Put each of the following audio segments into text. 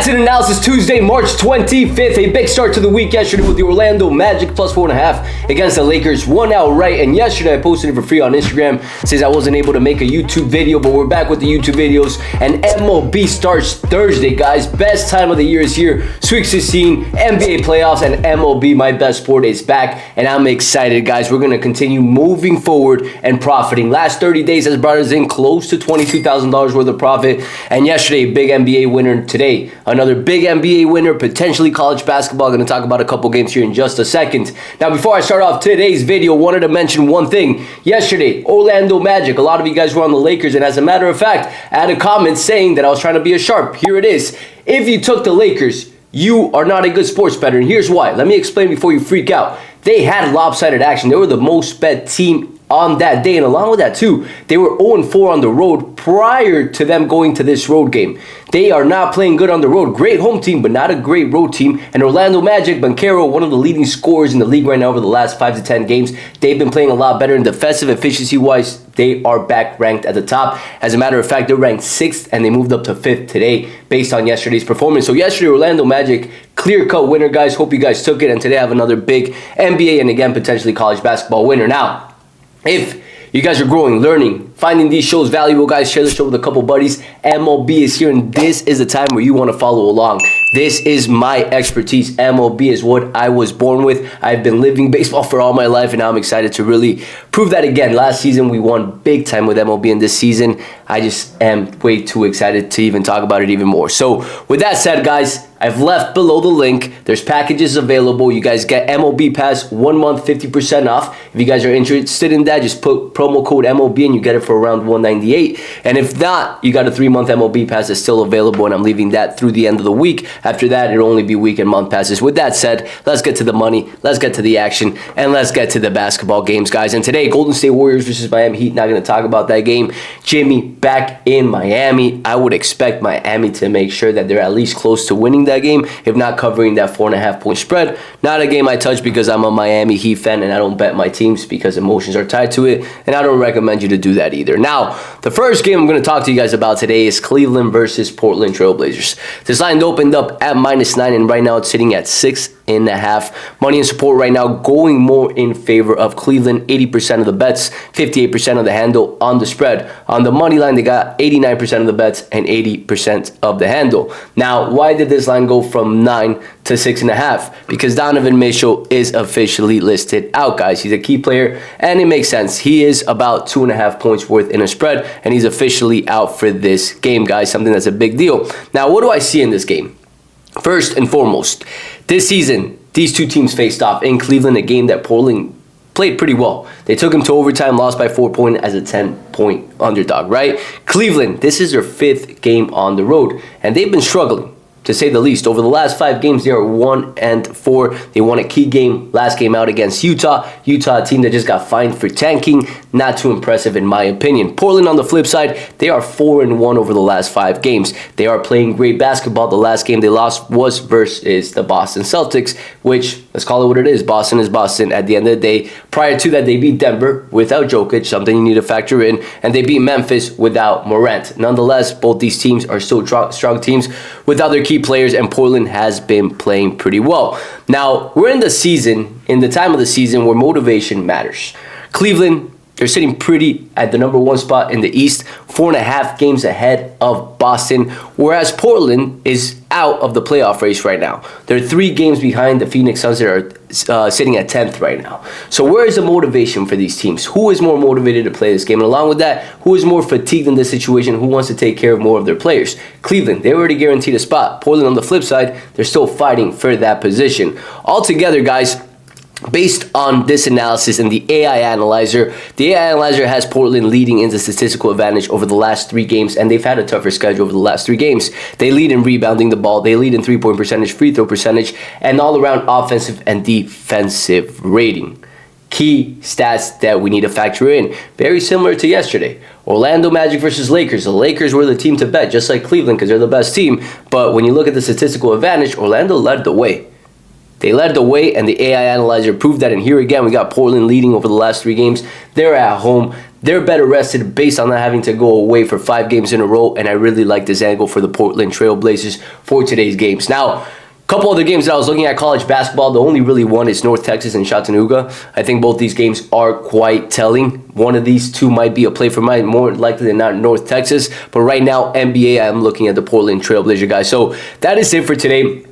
Bets and Analysis Tuesday, March 25th. A big start to the week yesterday with the Orlando Magic plus 4.5 against the Lakers. Won outright, and yesterday I posted it for free on Instagram since I wasn't able to make a YouTube video, but we're back with the YouTube videos. And MLB starts Thursday, guys. Best time of the year is here. Sweet 16, NBA playoffs, and MLB, my best sport, is back. And I'm excited, guys. We're going to continue moving forward and profiting. Last 30 days has brought us in close to $22,000 worth of profit. And yesterday, a big NBA winner. Today, another big NBA winner, potentially college basketball. Going to talk about a couple games here in just a second. Now, before I start off today's video, wanted to mention one thing. Yesterday, Orlando Magic. A lot of you guys were on the Lakers, and as a matter of fact, I had a comment saying that I was trying to be a sharp. Here it is. If you took the Lakers, you are not a good sports bettor, and here's why. Let me explain before you freak out. They had lopsided action. They were the most bet team on that day, and along with that too, they were 0-4 on the road prior to them going to this road game. They are not playing good on the road. Great home team, but not a great road team. And Orlando Magic, Banchero, one of the leading scorers in the league right now over the last 5 to 10 games. They've been playing a lot better, and defensive efficiency-wise, they are back ranked at the top. As a matter of fact, they're ranked 6th, and they moved up to 5th today based on yesterday's performance. So yesterday, Orlando Magic, clear-cut winner, guys. Hope you guys took it, and today I have another big NBA and, again, potentially college basketball winner. Now, if you guys are growing, learning, finding these shows valuable, guys, share the show with a couple buddies. MLB is here, and this is the time where you want to follow along. This is my expertise. MLB is what I was born with. I've been living baseball for all my life, and now I'm excited to really prove that again. Last season, we won big time with MLB, and this season, I just am way too excited to even talk about it even more. So, with that said, guys, I've left below the link. There's packages available. You guys get MLB Pass 1 month, 50% off. If you guys are interested in that, just put promo code MLB and you get it for around $198. And if not, you got a 3-month MLB Pass that's still available, and I'm leaving that through the end of the week. After that, it'll only be week and month passes. With that said, let's get to the money, let's get to the action, and let's get to the basketball games, guys. And today, Golden State Warriors versus Miami Heat. Not going to talk about that game. Jimmy back in Miami. I would expect Miami to make sure that they're at least close to winning that game, if not covering that 4.5 point spread. Not a game I touch because I'm a Miami Heat fan and I don't bet my teams because emotions are tied to it, and I don't recommend you to do that either. Now, the first game I'm going to talk to you guys about today is Cleveland versus Portland Trailblazers. This line opened up at -9, and right now it's sitting at 6.5. Money and support right now going more in favor of Cleveland. 80% of the bets, 58% of the handle on the spread. On the money line, they got 89% of the bets and 80% of the handle. Now, why did this line go from 9 to 6.5? Because Donovan Mitchell is officially listed out, guys. He's a key player, and it makes sense. He is about 2.5 points worth in a spread, and he's officially out for this game, guys. Something that's a big deal. Now, what do I see in this game? First and foremost, this season, these two teams faced off in Cleveland, a game that Portland played pretty well. They took him to overtime, lost by 4 points as a 10-point underdog, right? Cleveland, this is their 5th game on the road, and they've been struggling, to say the least. Over the last 5 games, they are 1-4. They won a key game last game out against Utah. Utah, a team that just got fined for tanking. Not too impressive in my opinion. Portland, on the flip side, they are 4-1 over the last 5 games. They are playing great basketball. The last game they lost was versus the Boston Celtics, which, let's call it what it is. Boston is Boston at the end of the day. Prior to that, they beat Denver without Jokic, something you need to factor in, and they beat Memphis without Morant. Nonetheless, both these teams are still strong teams without their key players, and Portland has been playing pretty well. Now, we're in the season, in the time of the season where motivation matters. Cleveland, they're sitting pretty at the number 1 spot in the East, 4.5 games ahead of Boston, whereas Portland is out of the playoff race right now. They're 3 games behind the Phoenix Suns that are sitting at 10th right now. So where is the motivation for these teams? Who is more motivated to play this game? And along with that, who is more fatigued in this situation? Who wants to take care of more of their players? Cleveland, they already guaranteed a spot. Portland, on the flip side, they're still fighting for that position. Altogether, guys, based on this analysis and the AI Analyzer, the AI Analyzer has Portland leading in the statistical advantage over the last 3 games, and they've had a tougher schedule over the last 3 games. They lead in rebounding the ball, they lead in 3-point percentage, free throw percentage, and all-around offensive and defensive rating. Key stats that we need to factor in. Very similar to yesterday. Orlando Magic versus Lakers. The Lakers were the team to bet, just like Cleveland, because they're the best team. But when you look at the statistical advantage, Orlando led the way. They led the way, and the AI Analyzer proved that. And here again, we got Portland leading over the last 3 games. They're at home. They're better rested based on not having to go away for 5 games in a row, and I really like this angle for the Portland Trail Blazers for today's games. Now, couple other games that I was looking at college basketball. The only really one is North Texas and Chattanooga. I think both these games are quite telling. One of these two might be a play for mine, more likely than not North Texas. But right now, NBA, I'm looking at the Portland Trailblazer guys. So that is it for today.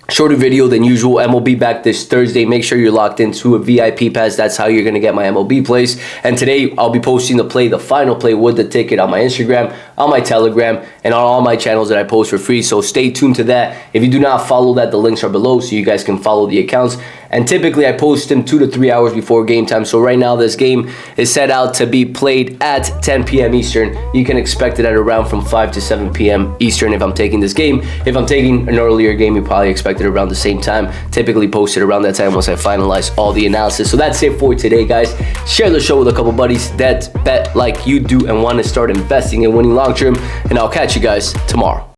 Shorter video than usual. MLB back this Thursday. Make sure you're locked into a VIP pass. That's how you're going to get my MLB plays. And today, I'll be posting the final play with the ticket on my Instagram, on my Telegram, and on all my channels that I post for free. So stay tuned to that. If you do not follow that, the links are below so you guys can follow the accounts. And typically, I post them 2 to 3 hours before game time. So right now, this game is set out to be played at 10 p.m. Eastern. You can expect it at around from 5 to 7 p.m. Eastern if I'm taking this game. If I'm taking an earlier game, you probably expect it around the same time. Typically posted around that time once I finalize all the analysis. So that's it for today, guys. Share the show with a couple buddies that bet like you do and want to start investing and winning long term. And I'll catch you guys tomorrow.